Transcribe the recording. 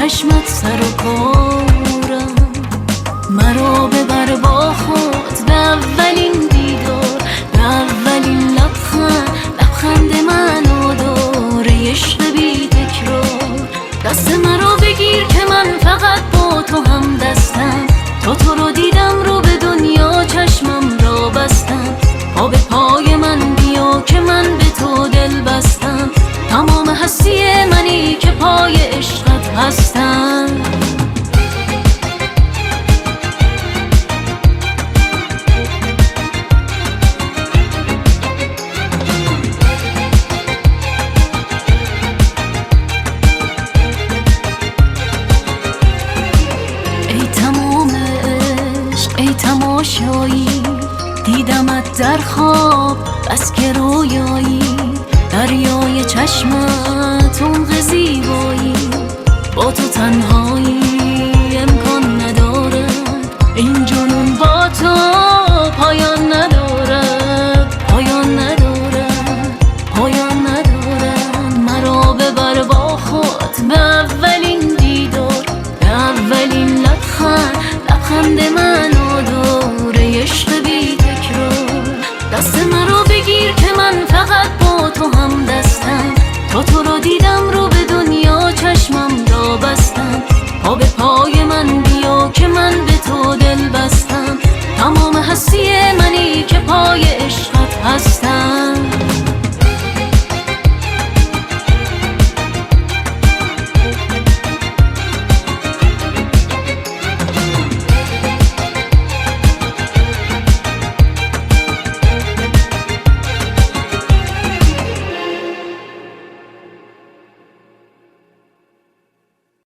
چشمت سر و کارم. مرا ببر با خود به اولین دیدار، به اولین لبخند من و داره عشق بی تکرار. دست مرا بگیر که من فقط با تو هم دستم، تو رو دیدم رو به دنیا چشمم را بستم. پا به پای من بیا که من به تو دل بستم، تمام هستی منی که پای عشقت هستم. ای تمام عشق ای تماشایی، دیدمت در خواب بس که رویایی. دریای چشمت عمق زیبایی، با تو تنهایی